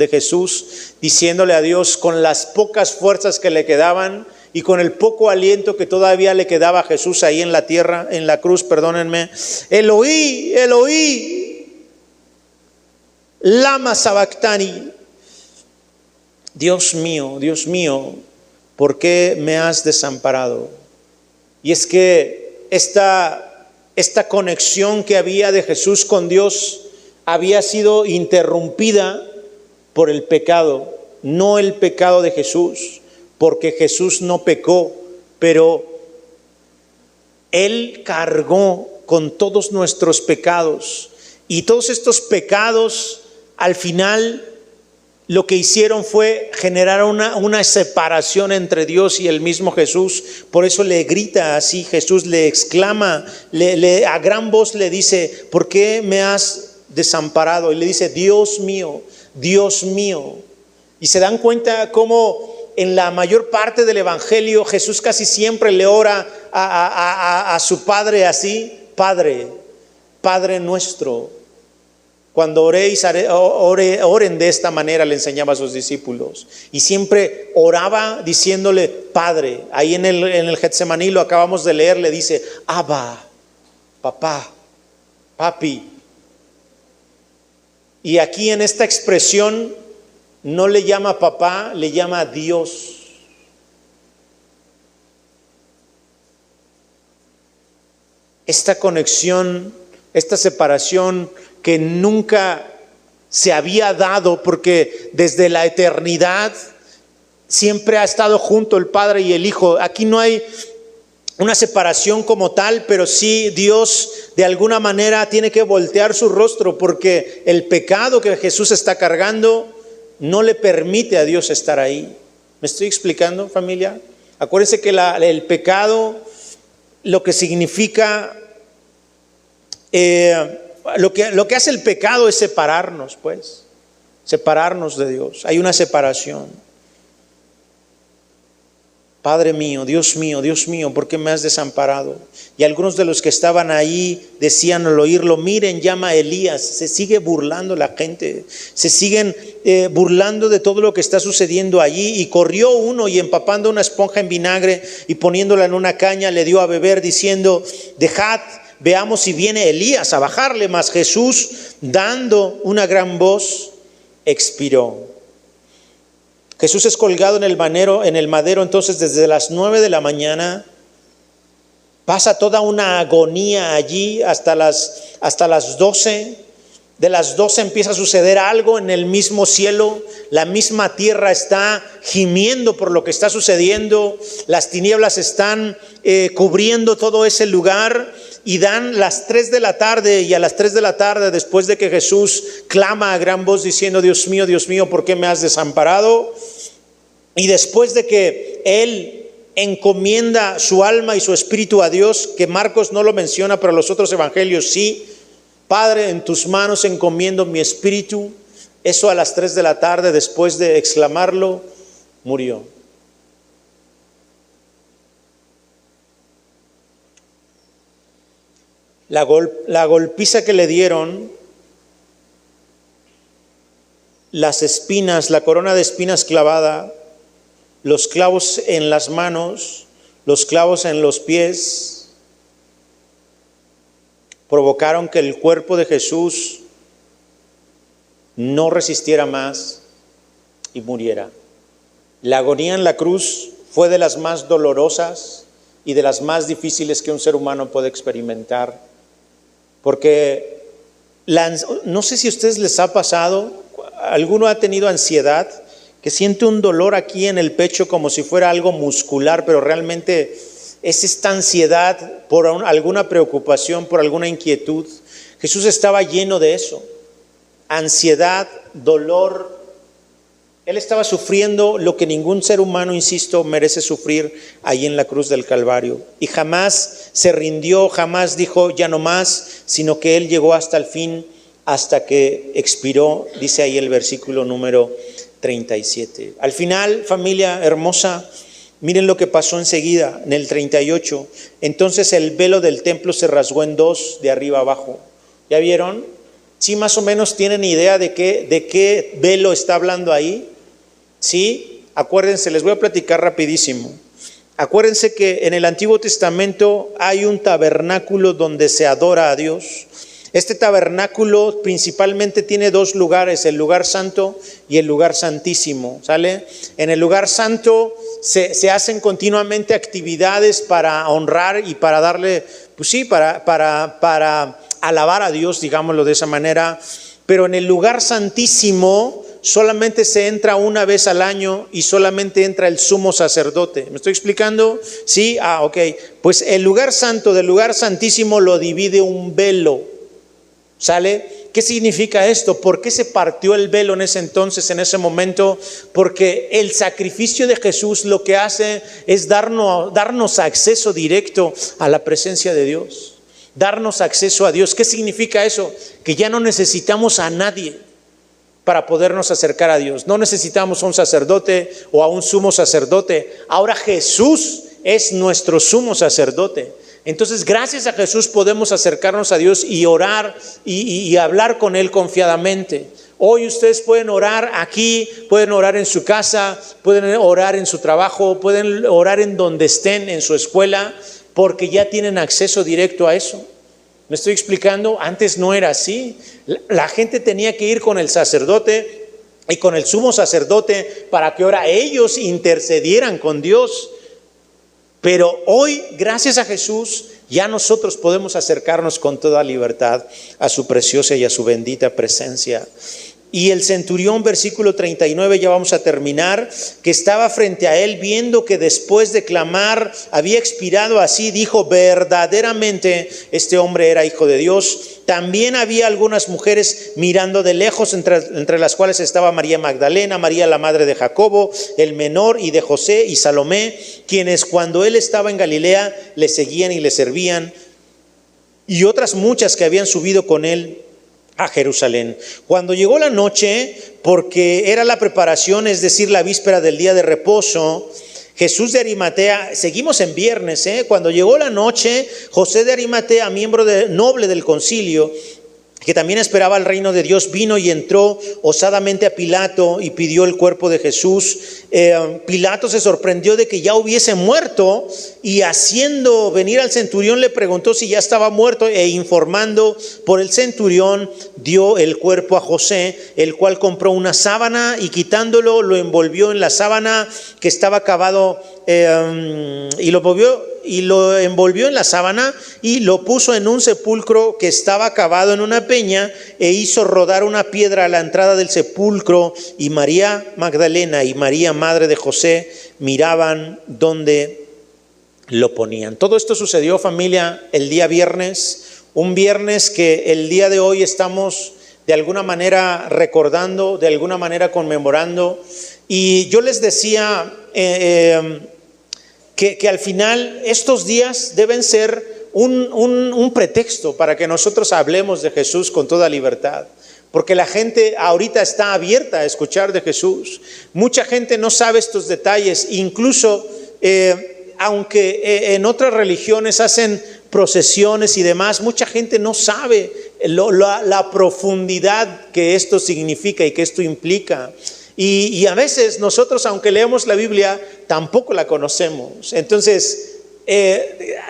Jesús diciéndole a Dios, con las pocas fuerzas que le quedaban y con el poco aliento que todavía le quedaba a Jesús ahí en la tierra, en la cruz, perdónenme: Eloi, Eloi, lama sabactani. Dios mío, ¿por qué me has desamparado? Y es que esta esta conexión que había de Jesús con Dios había sido interrumpida por el pecado, no el pecado de Jesús, porque Jesús no pecó, pero Él cargó con todos nuestros pecados. Y todos estos pecados, al final, lo que hicieron fue generar una separación entre Dios y el mismo Jesús. Por eso le grita así, Jesús le exclama, a gran voz le dice: ¿por qué me has desamparado? Y le dice: Dios mío, Dios mío. Y se dan cuenta cómo en la mayor parte del Evangelio Jesús casi siempre le ora a su Padre así: Padre, Padre nuestro. Cuando oréis, oren de esta manera, le enseñaba a sus discípulos. Y siempre oraba diciéndole Padre. Ahí en el Getsemaní, lo acabamos de leer, le dice Abba, papá, papi. Y aquí en esta expresión no le llama papá, le llama Dios. Esta conexión, esta separación que nunca se había dado, porque desde la eternidad siempre ha estado junto el Padre y el Hijo. Aquí no hay una separación como tal, pero sí Dios de alguna manera tiene que voltear su rostro, porque el pecado que Jesús está cargando no le permite a Dios estar ahí. ¿Me estoy explicando, familia? Acuérdense que el pecado, lo que significa, lo que hace el pecado es separarnos, pues, separarnos de Dios. Hay una separación. Padre mío, Dios mío, Dios mío, ¿por qué me has desamparado? Y algunos de los que estaban ahí decían al oírlo: miren, llama a Elías. Se sigue burlando la gente, se siguen burlando de todo lo que está sucediendo allí. Y corrió uno y, empapando una esponja en vinagre y poniéndola en una caña, le dio a beber, diciendo: dejad, veamos si viene Elías a bajarle. Mas Jesús, dando una gran voz, expiró. Jesús es colgado en el madero, entonces desde las 9 de la mañana. Pasa toda una agonía allí hasta las 12. De las 12 empieza a suceder algo en el mismo cielo. La misma tierra está gimiendo por lo que está sucediendo. Las tinieblas están cubriendo todo ese lugar. Y dan las 3 de la tarde, y a las 3 de la tarde, después de que Jesús clama a gran voz diciendo: Dios mío, ¿por qué me has desamparado? Y después de que Él encomienda su alma y su espíritu a Dios, que Marcos no lo menciona, pero los otros evangelios sí: Padre, en tus manos encomiendo mi espíritu. Eso a las 3 de la tarde, después de exclamarlo, murió. La golpiza que le dieron, las espinas, la corona de espinas clavada, los clavos en las manos, los clavos en los pies, provocaron que el cuerpo de Jesús no resistiera más y muriera. La agonía en la cruz fue de las más dolorosas y de las más difíciles que un ser humano puede experimentar. Porque no sé si a ustedes les ha pasado, alguno ha tenido ansiedad, que siente un dolor aquí en el pecho como si fuera algo muscular, pero realmente es esta ansiedad por alguna preocupación, por alguna inquietud. Jesús estaba lleno de eso: ansiedad, dolor. Él estaba sufriendo lo que ningún ser humano, insisto, merece sufrir ahí en la cruz del Calvario. Y jamás se rindió, jamás dijo ya no más, sino que Él llegó hasta el fin, hasta que expiró, dice ahí el versículo número 37. Al final, familia hermosa, miren lo que pasó enseguida, en el 38. Entonces el velo del templo se rasgó en dos, de arriba abajo. ¿Ya vieron? ¿Sí más o menos tienen idea de qué velo está hablando ahí? Sí, acuérdense, les voy a platicar rapidísimo. Acuérdense que en el Antiguo Testamento hay un tabernáculo donde se adora a Dios. Este tabernáculo principalmente tiene dos lugares: el lugar santo y el lugar santísimo, ¿sale? En el lugar santo se hacen continuamente actividades para honrar y para darle pues sí, para alabar a Dios, digámoslo de esa manera, pero en el lugar santísimo solamente se entra una vez al año y solamente entra el sumo sacerdote. ¿Me estoy explicando? Sí, ok. Pues el lugar santo del lugar santísimo lo divide un velo. ¿Sale? ¿Qué significa esto? ¿Por qué se partió el velo en ese entonces, en ese momento? Porque el sacrificio de Jesús lo que hace es darnos acceso directo a la presencia de Dios. Darnos acceso a Dios. ¿Qué significa eso? Que ya no necesitamos a nadie para podernos acercar a Dios. No necesitamos a un sacerdote o a un sumo sacerdote. Ahora Jesús es nuestro sumo sacerdote. Entonces, gracias a Jesús podemos acercarnos a Dios y orar y hablar con Él confiadamente. Hoy ustedes pueden orar aquí, pueden orar en su casa, pueden orar en su trabajo, pueden orar en donde estén, en su escuela, porque ya tienen acceso directo a eso. ¿Me estoy explicando? Antes no era así. La gente tenía que ir con el sacerdote y con el sumo sacerdote para que ahora ellos intercedieran con Dios. Pero hoy, gracias a Jesús, ya nosotros podemos acercarnos con toda libertad a su preciosa y a su bendita presencia. Y el centurión, versículo 39, ya vamos a terminar, que estaba frente a él viendo que después de clamar había expirado así, dijo: verdaderamente este hombre era hijo de Dios. También había algunas mujeres mirando de lejos, entre las cuales estaba María Magdalena, María la madre de Jacobo, el menor, y de José y Salomé, quienes cuando él estaba en Galilea le seguían y le servían, y otras muchas que habían subido con él a Jerusalén. Cuando llegó la noche, porque era la preparación, es decir, la víspera del día de reposo, Jesús de Arimatea, seguimos en viernes, cuando llegó la noche, José de Arimatea, miembro noble del concilio, que también esperaba el reino de Dios, vino y entró osadamente a Pilato y pidió el cuerpo de Jesús. Pilato se sorprendió de que ya hubiese muerto, y haciendo venir al centurión le preguntó si ya estaba muerto, e informando por el centurión dio el cuerpo a José, el cual compró una sábana y quitándolo lo envolvió en la sábana que estaba cavado, y lo envolvió en la sábana y lo puso en un sepulcro que estaba cavado en una peña, e hizo rodar una piedra a la entrada del sepulcro, y María Magdalena y María madre de José miraban donde lo ponían. Todo esto sucedió, familia, el día viernes, un viernes que el día de hoy estamos de alguna manera recordando, de alguna manera conmemorando. Y yo les decía que al final estos días deben ser un pretexto para que nosotros hablemos de Jesús con toda libertad, porque la gente ahorita está abierta a escuchar de Jesús. Mucha gente no sabe estos detalles, incluso aunque en otras religiones hacen procesiones y demás, mucha gente no sabe la profundidad que esto significa y que esto implica. Y a veces nosotros, aunque leemos la Biblia, tampoco la conocemos. Entonces,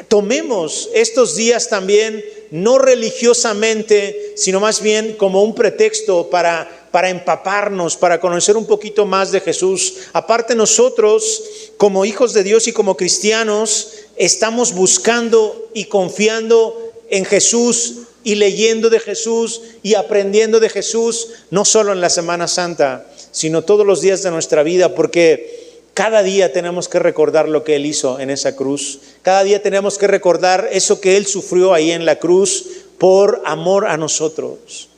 tomemos estos días también, no religiosamente, sino más bien como un pretexto para empaparnos, para conocer un poquito más de Jesús. Aparte, nosotros, como hijos de Dios y como cristianos, estamos buscando y confiando en Jesús y leyendo de Jesús y aprendiendo de Jesús, no solo en la Semana Santa, sino todos los días de nuestra vida, porque cada día tenemos que recordar lo que Él hizo en esa cruz. Cada día tenemos que recordar eso que Él sufrió ahí en la cruz por amor a nosotros.